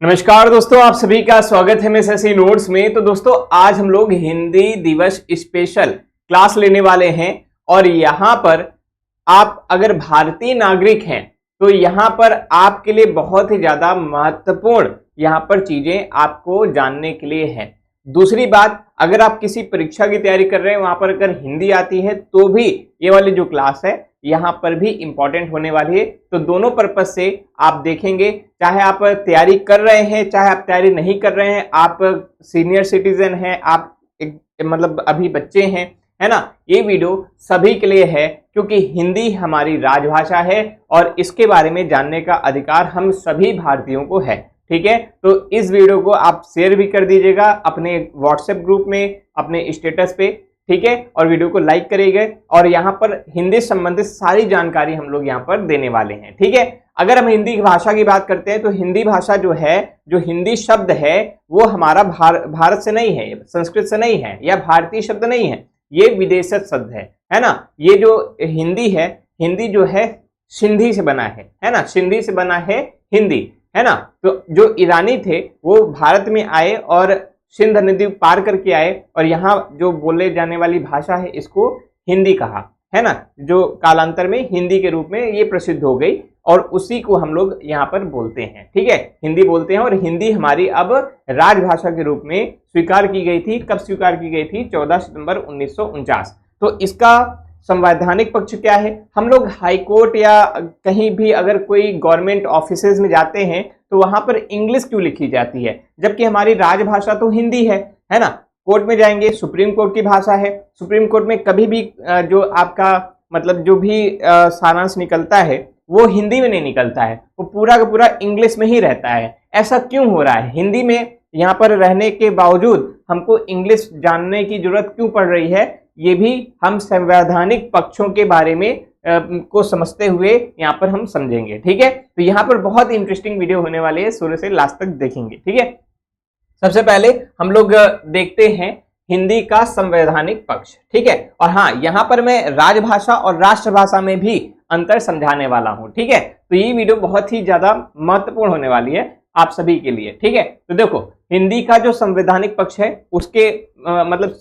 नमस्कार दोस्तों, आप सभी का स्वागत है एमएसएससी नोट्स में। तो दोस्तों, आज हम लोग हिंदी दिवस स्पेशल क्लास लेने वाले हैं और यहाँ पर आप अगर भारतीय नागरिक हैं तो यहाँ पर आपके लिए बहुत ही ज्यादा महत्वपूर्ण यहाँ पर चीजें आपको जानने के लिए है। दूसरी बात, अगर आप किसी परीक्षा की तैयारी कर रहे हैं, वहां पर अगर हिंदी आती है तो भी ये वाली जो क्लास है यहाँ पर भी इंपॉर्टेंट होने वाली है। तो दोनों पर्पज से आप देखेंगे, चाहे आप तैयारी कर रहे हैं चाहे आप तैयारी नहीं कर रहे हैं, आप सीनियर सिटीजन हैं, आप मतलब अभी बच्चे हैं, है ना। ये वीडियो सभी के लिए है क्योंकि हिंदी हमारी राजभाषा है और इसके बारे में जानने का अधिकार हम सभी भारतीयों को है। ठीक है, तो इस वीडियो को आप शेयर भी कर दीजिएगा अपने व्हाट्सएप ग्रुप में, अपने स्टेटस पे, ठीक है, और वीडियो को लाइक करिएगा। और यहाँ पर हिंदी संबंधित सारी जानकारी हम लोग यहाँ पर देने वाले हैं। ठीक है, अगर हम हिंदी भाषा की बात करते हैं तो हिंदी भाषा जो है, जो हिंदी शब्द है वो हमारा भारत से नहीं है, संस्कृत से नहीं है, या भारतीय शब्द नहीं है, ये विदेशज शब्द है ना। ये जो हिंदी है, हिंदी जो है सिंधी से बना है ना, सिंधी से बना है हिंदी, है ना। तो जो ईरानी थे वो भारत में आए और सिंध नदी पार करके आए और यहाँ जो बोले जाने वाली भाषा है इसको हिंदी कहा, है ना, जो कालांतर में हिंदी के रूप में ये प्रसिद्ध हो गई और उसी को हम लोग यहाँ पर बोलते हैं। ठीक है, हिंदी बोलते हैं और हिंदी हमारी अब राजभाषा के रूप में स्वीकार की गई थी। कब स्वीकार की गई थी? 14 सितंबर 1949। तो इसका संवैधानिक पक्ष क्या है? हम लोग हाई कोर्ट या कहीं भी अगर कोई गवर्नमेंट ऑफिसेज में जाते हैं तो वहां पर इंग्लिश क्यों लिखी जाती है, जबकि हमारी राजभाषा तो हिंदी है ना। कोर्ट में जाएंगे, सुप्रीम कोर्ट की भाषा है, सुप्रीम कोर्ट में कभी भी जो आपका मतलब जो भी सारांश निकलता है वो हिंदी में नहीं निकलता है, वो पूरा का पूरा इंग्लिश में ही रहता है। ऐसा क्यों हो रहा है? हिंदी में यहाँ पर रहने के बावजूद हमको इंग्लिश जानने की जरूरत क्यों पड़ रही है? ये भी हम संवैधानिक पक्षों के बारे में को समझते हुए यहाँ पर हम समझेंगे। ठीक है, तो यहाँ पर बहुत इंटरेस्टिंग वीडियो होने वाली है, शुरू से लास्ट तक देखेंगे। ठीक है, सबसे पहले हम लोग देखते हैं हिंदी का संवैधानिक पक्ष। ठीक है, और हाँ, यहाँ पर मैं राजभाषा और राष्ट्रभाषा में भी अंतर समझाने वाला हूँ। ठीक है, तो ये वीडियो बहुत ही ज्यादा महत्वपूर्ण होने वाली है आप सभी के लिए। ठीक है, तो देखो, हिंदी का जो संवैधानिक पक्ष है उसके मतलब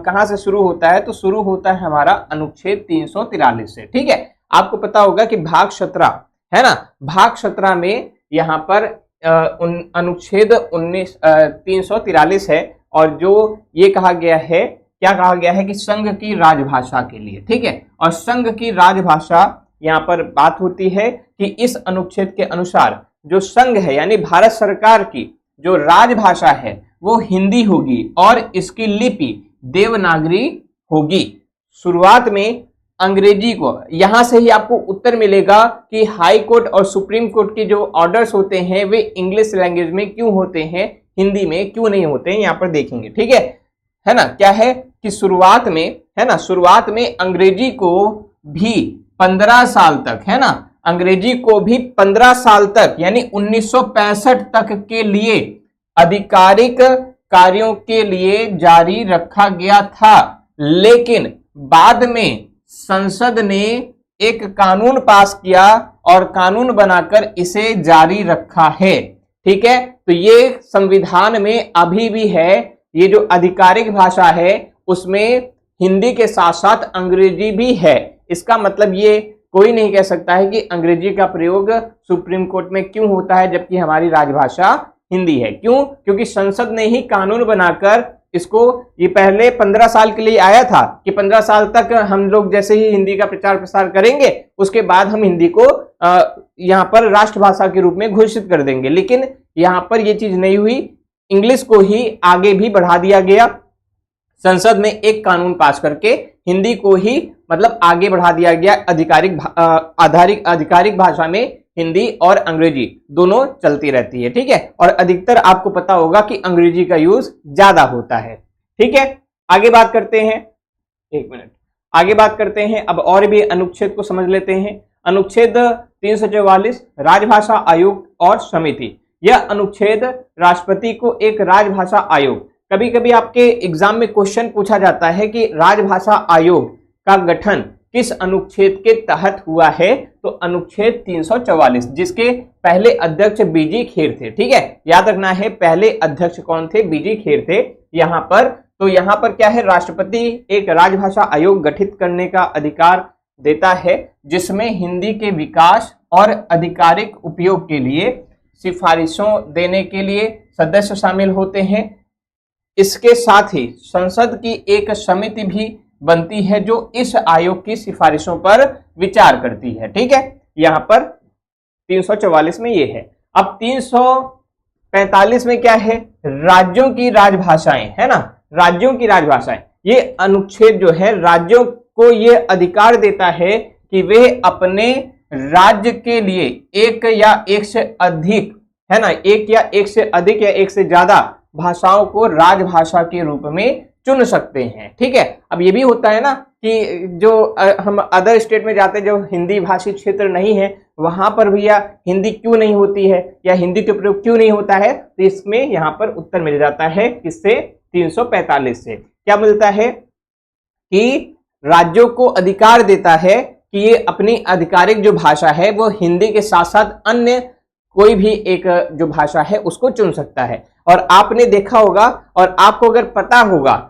कहाँ से शुरू होता है? तो शुरू होता है हमारा अनुच्छेद 343 से। ठीक है, आपको पता होगा कि भाग 17 है ना, भाग 17 में यहाँ पर अनुच्छेद 343 है और जो ये कहा गया है, क्या कहा गया है कि संघ की राजभाषा के लिए। ठीक है, और संघ की राजभाषा यहाँ पर बात होती है कि इस अनुच्छेद के अनुसार जो संघ है यानी भारत सरकार की जो राजभाषा है वो हिंदी होगी और इसकी लिपि देवनागरी होगी। शुरुआत में अंग्रेजी को, यहां से ही आपको उत्तर मिलेगा कि हाई कोर्ट और सुप्रीम कोर्ट के जो ऑर्डर्स होते हैं वे इंग्लिश लैंग्वेज में क्यों होते हैं, हिंदी में क्यों नहीं होते हैं, यहाँ पर देखेंगे। ठीक है ना। क्या है कि शुरुआत में, है ना, शुरुआत में अंग्रेजी को भी 15 साल तक, है ना, अंग्रेजी को भी 15 साल तक यानी 1965 तक के लिए आधिकारिक कार्यों के लिए जारी रखा गया था, लेकिन बाद में संसद ने एक कानून पास किया और कानून बनाकर इसे जारी रखा है। ठीक है, तो ये संविधान में अभी भी है, ये जो आधिकारिक भाषा है उसमें हिंदी के साथ साथ अंग्रेजी भी है। इसका मतलब ये कोई नहीं कह सकता है कि अंग्रेजी का प्रयोग सुप्रीम कोर्ट में क्यों होता है जबकि हमारी राजभाषा हिंदी है। क्यों? क्योंकि संसद ने ही कानून बनाकर इसको, ये पहले 15 साल के लिए आया था कि 15 साल तक हम लोग जैसे ही हिंदी का प्रचार प्रसार करेंगे उसके बाद हम हिंदी को यहाँ पर राष्ट्रभाषा के रूप में घोषित कर देंगे, लेकिन यहाँ पर ये चीज नहीं हुई। इंग्लिश को ही आगे भी बढ़ा दिया गया, संसद में एक कानून पास करके हिंदी को ही मतलब आगे बढ़ा दिया गया। आधिकारिक भाषा में हिंदी और अंग्रेजी दोनों चलती रहती है। ठीक है, और अधिकतर आपको पता होगा कि अंग्रेजी का यूज ज्यादा होता है। ठीक है, आगे बात करते हैं, एक मिनट आगे बात करते हैं। अब और भी अनुच्छेद को समझ लेते हैं। अनुच्छेद 344 राजभाषा आयोग और समिति। यह अनुच्छेद राष्ट्रपति को एक राजभाषा आयोग, कभी कभी आपके एग्जाम में क्वेश्चन पूछा जाता है कि राजभाषा आयोग का गठन किस अनुच्छेद के तहत हुआ है, तो अनुच्छेद 344, जिसके पहले अध्यक्ष बीजी खेर थे। ठीक है, याद रखना है पहले अध्यक्ष कौन थे, बीजी खेर थे यहाँ पर। तो यहाँ पर क्या है, राष्ट्रपति एक राजभाषा आयोग गठित करने का अधिकार देता है, जिसमें हिंदी के विकास और आधिकारिक उपयोग के लिए सिफारिशों देने के लिए सदस्य शामिल होते हैं। इसके साथ ही संसद की एक समिति भी बनती है जो इस आयोग की सिफारिशों पर विचार करती है। ठीक है, यहाँ पर 344 में ये है। अब 345 में क्या है, राज्यों की राजभाषाएं, है ना, राज्यों की राजभाषाएं। ये अनुच्छेद जो है राज्यों को ये अधिकार देता है कि वे अपने राज्य के लिए एक या एक से अधिक, है ना, एक या एक से अधिक या एक से ज्यादा भाषाओं को राजभाषा के रूप में चुन सकते हैं। ठीक है, अब ये भी होता है ना कि जो हम अदर स्टेट में जाते हैं, जो हिंदी भाषी क्षेत्र नहीं है, वहां पर भैया हिंदी क्यों नहीं होती है या हिंदी का प्रयोग क्यों नहीं होता है, तो इसमें यहाँ पर उत्तर मिल जाता है किससे, 345 से। क्या मिलता है कि राज्यों को अधिकार देता है कि ये अपनी आधिकारिक जो भाषा है वो हिंदी के साथ साथ अन्य कोई भी एक जो भाषा है उसको चुन सकता है। और आपने देखा होगा और आपको अगर पता होगा,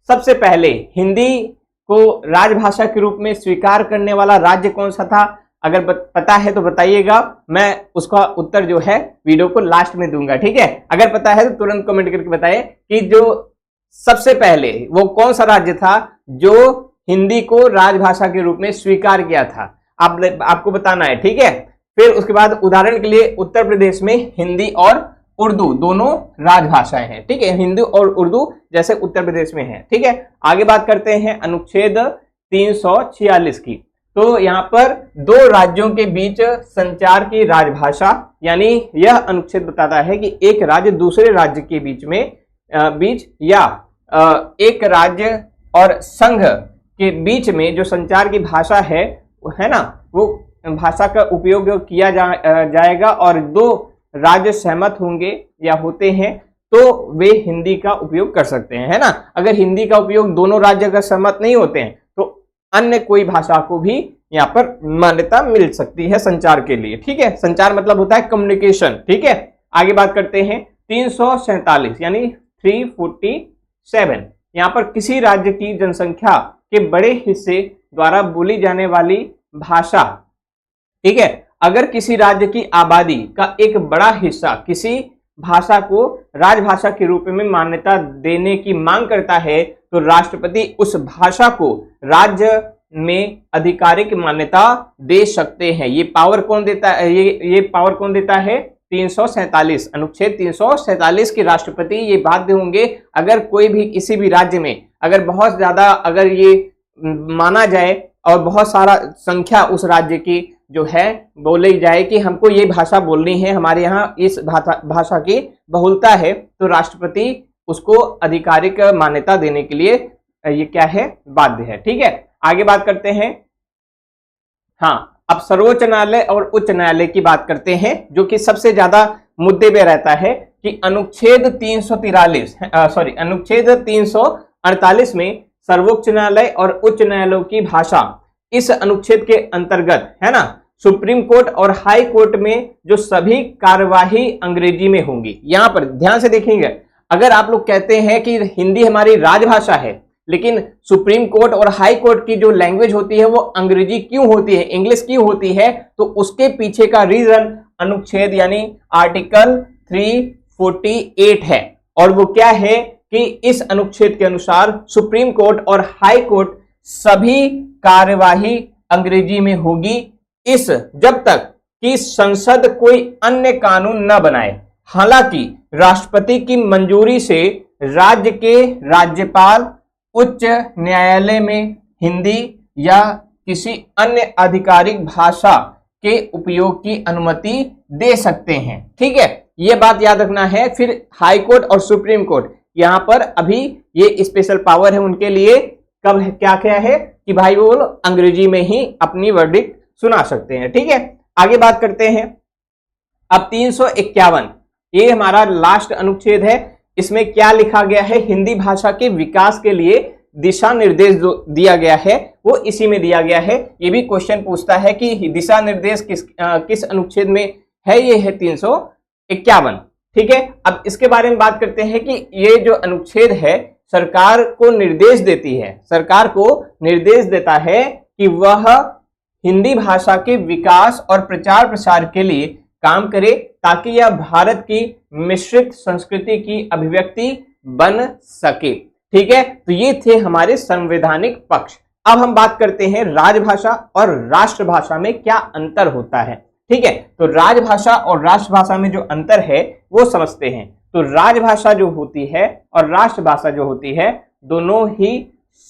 सबसे पहले हिंदी को राजभाषा के रूप में स्वीकार करने वाला राज्य कौन सा था, अगर पता है तो बताइएगा, मैं उसका उत्तर जो है वीडियो को लास्ट में दूंगा। ठीक है, अगर पता है तो तुरंत कमेंट करके बताइए कि जो सबसे पहले वो कौन सा राज्य था जो हिंदी को राजभाषा के रूप में स्वीकार किया था, आपको बताना है। ठीक है, फिर उसके बाद उदाहरण के लिए उत्तर प्रदेश में हिंदी और उर्दू दोनों राजभाषाएं हैं। ठीक है, हिंदी और उर्दू जैसे उत्तर प्रदेश में है। ठीक है, आगे बात करते हैं अनुच्छेद 346 की। तो यहाँ पर दो राज्यों के बीच संचार की राजभाषा, यानी यह अनुच्छेद बताता है कि एक राज्य दूसरे राज्य के बीच या एक राज्य और संघ के बीच में जो संचार की भाषा है ना, वो भाषा का उपयोग किया जाएगा और दो राज्य सहमत होंगे या होते हैं तो वे हिंदी का उपयोग कर सकते हैं, है ना। अगर हिंदी का उपयोग दोनों राज्य अगर सहमत नहीं होते हैं तो अन्य कोई भाषा को भी यहाँ पर मान्यता मिल सकती है संचार के लिए। ठीक है, संचार मतलब होता है कम्युनिकेशन। ठीक है, आगे बात करते हैं 347 यानी 347। यहाँ पर किसी राज्य की जनसंख्या के बड़े हिस्से द्वारा बोली जाने वाली भाषा, ठीक है, अगर किसी राज्य की आबादी का एक बड़ा हिस्सा किसी भाषा को राजभाषा के रूप में मान्यता देने की मांग करता है तो राष्ट्रपति उस भाषा को राज्य में आधिकारिक मान्यता दे सकते हैं। ये पावर कौन देता है, ये पावर कौन देता है, 347 अनुच्छेद 347 के राष्ट्रपति ये बाध्य होंगे अगर कोई भी किसी भी राज्य में अगर बहुत ज्यादा अगर ये माना जाए और बहुत सारा संख्या उस राज्य की जो है बोली जाए कि हमको ये भाषा बोलनी है, हमारे यहाँ इस भाषा की बहुलता है, तो राष्ट्रपति उसको आधिकारिक मान्यता देने के लिए ये क्या है, बाध्य है। ठीक है, आगे बात करते हैं। हाँ, अब सर्वोच्च न्यायालय और उच्च न्यायालय की बात करते हैं जो कि सबसे ज्यादा मुद्दे पे रहता है कि अनुच्छेद 348 में सर्वोच्च न्यायालय और उच्च न्यायालयों की भाषा इस अनुच्छेद के अंतर्गत, है ना, सुप्रीम कोर्ट और हाई कोर्ट में जो सभी कार्यवाही अंग्रेजी में होंगी। यहां पर ध्यान से देखेंगे, अगर आप लोग कहते हैं कि हिंदी हमारी राजभाषा है लेकिन सुप्रीम कोर्ट और हाई कोर्ट की जो लैंग्वेज होती है वो अंग्रेजी क्यों होती है, इंग्लिश क्यों होती है, तो उसके पीछे का रीजन अनुच्छेद यानी आर्टिकल 348 है। और वो क्या है कि इस अनुच्छेद के अनुसार सुप्रीम कोर्ट और हाई कोर्ट सभी कार्यवाही अंग्रेजी में होगी इस जब तक कि संसद कोई अन्य कानून न बनाए। हालांकि राष्ट्रपति की मंजूरी से राज्य के राज्यपाल उच्च न्यायालय में हिंदी या किसी अन्य आधिकारिक भाषा के उपयोग की अनुमति दे सकते हैं। ठीक है, यह बात याद रखना है। फिर हाई कोर्ट और सुप्रीम कोर्ट यहां पर अभी ये स्पेशल पावर है उनके लिए, कब क्या क्या है कि भाई वो अंग्रेजी में ही अपनी वर्डिक्ट सुना सकते हैं। ठीक है, आगे बात करते हैं। अब 351 ये हमारा लास्ट अनुच्छेद है। इसमें क्या लिखा गया है, हिंदी भाषा के विकास के लिए दिशा निर्देश जो दिया गया है वो इसी में दिया गया है। ये भी क्वेश्चन पूछता है कि दिशा निर्देश किस अनुच्छेद में है, ये है 351। ठीक है, अब इसके बारे में बात करते हैं कि ये जो अनुच्छेद है सरकार को निर्देश देती है, सरकार को निर्देश देता है कि वह हिंदी भाषा के विकास और प्रचार प्रसार के लिए काम करे ताकि यह भारत की मिश्रित संस्कृति की अभिव्यक्ति बन सके। ठीक है, तो ये थे हमारे संवैधानिक पक्ष। अब हम बात करते हैं राजभाषा और राष्ट्रभाषा में क्या अंतर होता है। ठीक है, तो राजभाषा और राष्ट्रभाषा में जो अंतर है वो समझते हैं। तो राजभाषा जो होती है और राष्ट्रभाषा जो होती है दोनों ही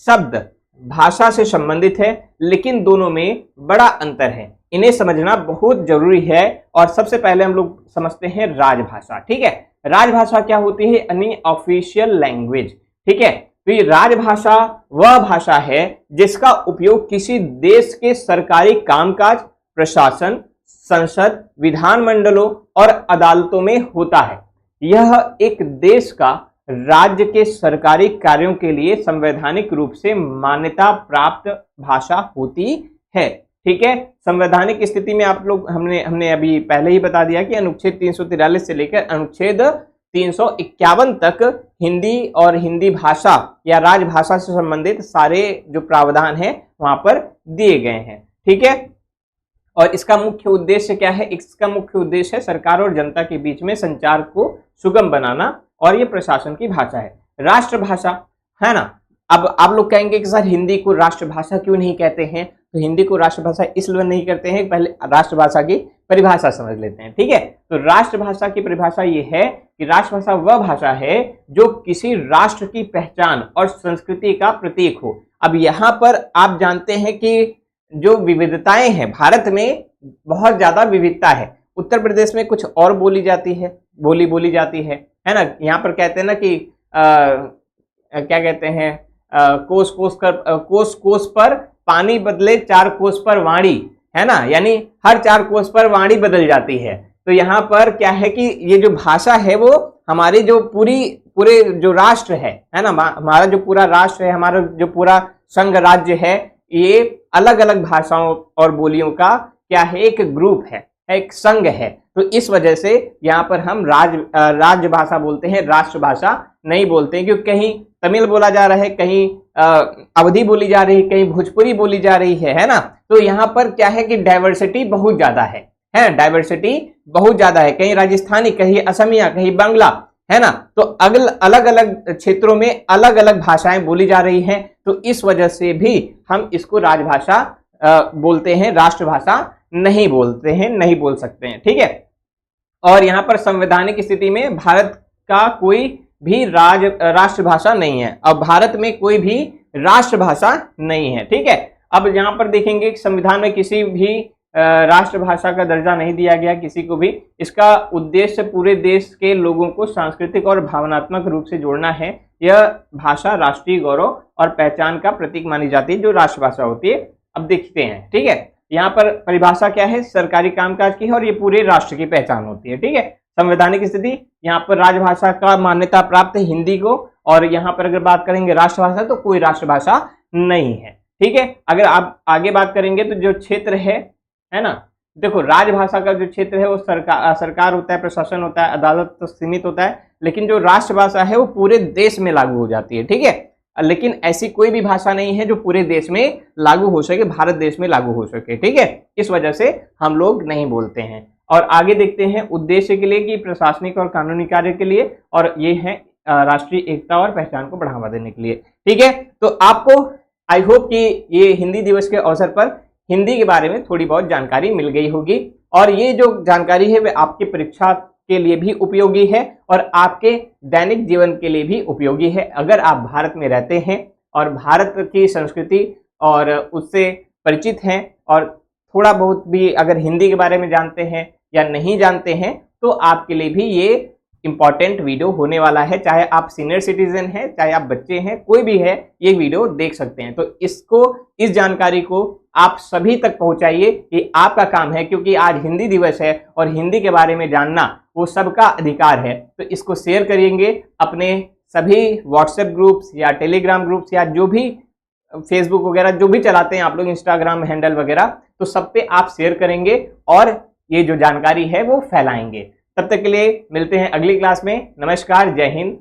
शब्द भाषा से संबंधित है, लेकिन दोनों में बड़ा अंतर है, इन्हें समझना बहुत जरूरी है। और सबसे पहले हम लोग समझते हैं राजभाषा। ठीक है, राजभाषा क्या होती है? यानी ऑफिशियल लैंग्वेज। ठीक है, तो ये राजभाषा वह भाषा है जिसका उपयोग किसी देश के सरकारी कामकाज, प्रशासन, संसद, विधानमंडलों और अदालतों में होता है। यह एक देश का राज्य के सरकारी कार्यों के लिए संवैधानिक रूप से मान्यता प्राप्त भाषा होती है। ठीक है, संवैधानिक स्थिति में आप लोग हमने अभी पहले ही बता दिया कि अनुच्छेद 343 से लेकर अनुच्छेद 351 तक हिंदी और हिंदी भाषा या राजभाषा से संबंधित सारे जो प्रावधान हैं वहां पर दिए गए हैं। ठीक है, और इसका मुख्य उद्देश्य क्या है? इसका मुख्य उद्देश्य है सरकार और जनता के बीच में संचार को सुगम बनाना, और ये प्रशासन की भाषा है। राष्ट्रभाषा है ना। अब आप लोग कहेंगे कि सर हिंदी को राष्ट्रभाषा क्यों नहीं कहते हैं? तो हिंदी को राष्ट्रभाषा इसलिए नहीं करते हैं, पहले राष्ट्रभाषा की परिभाषा समझ लेते हैं। ठीक है, तो राष्ट्रभाषा की परिभाषा ये है कि राष्ट्रभाषा वह भाषा है जो किसी राष्ट्र की पहचान और संस्कृति का प्रतीक हो। अब यहाँ पर आप जानते हैं कि जो विविधताएं हैं, भारत में बहुत ज्यादा विविधता है। उत्तर प्रदेश में कुछ और बोली जाती है, बोली जाती है ना। यहाँ पर कहते हैं ना कि क्या कहते हैं, कोस कोस पर पानी बदले 4 कोस पर वाणी, है ना, यानी हर 4 कोस पर वाणी बदल जाती है। तो यहाँ पर क्या है कि ये जो भाषा है वो हमारी जो पूरे जो राष्ट्र है ना, हमारा जो पूरा राष्ट्र है, हमारा जो पूरा संघ राज्य है, ये अलग अलग भाषाओं और बोलियों का क्या है, एक ग्रुप है, एक संघ है। तो इस वजह से यहाँ पर हम राज्य भाषा बोलते हैं, राष्ट्रभाषा नहीं बोलते हैं, क्योंकि कहीं तमिल बोला जा रहा है, कहीं अवधी बोली जा रही है, कहीं भोजपुरी बोली जा रही है ना। तो यहाँ पर क्या है कि डाइवर्सिटी बहुत ज्यादा है, डाइवर्सिटी बहुत ज्यादा है, कहीं राजस्थानी, कहीं असमिया, कहीं बांग्ला, है ना। तो अलग अलग क्षेत्रों में अलग अलग भाषाएं बोली जा रही हैं। तो इस वजह से भी हम इसको राजभाषा बोलते हैं, राष्ट्रभाषा नहीं बोलते हैं, नहीं बोल सकते हैं। ठीक है, और यहाँ पर संवैधानिक स्थिति में भारत का कोई भी राष्ट्रभाषा नहीं है, और भारत में कोई भी राष्ट्रभाषा नहीं है। ठीक है, अब यहाँ पर देखेंगे कि संविधान में किसी भी राष्ट्रभाषा का दर्जा नहीं दिया गया किसी को भी। इसका उद्देश्य पूरे देश के लोगों को सांस्कृतिक और भावनात्मक रूप से जोड़ना है। यह भाषा राष्ट्रीय गौरव और पहचान का प्रतीक मानी जाती है, जो राष्ट्रभाषा होती है। अब देखते हैं, ठीक है, यहाँ पर परिभाषा क्या है, सरकारी कामकाज की है, और ये पूरे राष्ट्र की पहचान होती है। ठीक है, संवैधानिक स्थिति, यहाँ पर राजभाषा का मान्यता प्राप्त है हिंदी को, और यहाँ पर अगर बात करेंगे राष्ट्रभाषा तो कोई राष्ट्रभाषा नहीं है। ठीक है, अगर आप आगे बात करेंगे तो जो क्षेत्र है ना, देखो राजभाषा का जो क्षेत्र है वो सरकार होता है, प्रशासन होता है, अदालत तो सीमित होता है, लेकिन जो राष्ट्रभाषा है वो पूरे देश में लागू हो जाती है। ठीक है, लेकिन ऐसी कोई भी भाषा नहीं है जो पूरे देश में लागू हो सके, भारत देश में लागू हो सके। ठीक है, इस वजह से हम लोग नहीं बोलते हैं। और आगे देखते हैं उद्देश्य के लिए कि प्रशासनिक और कानूनी कार्य के लिए, और ये है राष्ट्रीय एकता और पहचान को बढ़ावा देने के लिए। ठीक है, तो आपको आई होप कि ये हिंदी दिवस के अवसर पर हिंदी के बारे में थोड़ी बहुत जानकारी मिल गई होगी, और ये जो जानकारी है वे आपकी परीक्षा के लिए भी उपयोगी है और आपके दैनिक जीवन के लिए भी उपयोगी है। अगर आप भारत में रहते हैं और भारत की संस्कृति और उससे परिचित हैं, और थोड़ा बहुत भी अगर हिंदी के बारे में जानते हैं या नहीं जानते हैं, तो आपके लिए भी ये इंपॉर्टेंट वीडियो होने वाला है। चाहे आप सीनियर सिटीजन हैं, चाहे आप बच्चे हैं, कोई भी है, ये वीडियो देख सकते हैं। तो इस जानकारी को आप सभी तक पहुंचाइए, ये आपका काम है, क्योंकि आज हिंदी दिवस है और हिंदी के बारे में जानना वो सबका अधिकार है। तो इसको शेयर करेंगे अपने सभी व्हाट्सएप ग्रुप्स या टेलीग्राम ग्रुप्स या जो भी फेसबुक वगैरह जो भी चलाते हैं आप लोग, इंस्टाग्राम हैंडल वगैरह, तो सब पे आप शेयर करेंगे और ये जो जानकारी है वो फैलाएंगे। तब तक के लिए मिलते हैं अगली क्लास में। नमस्कार, जय हिंद।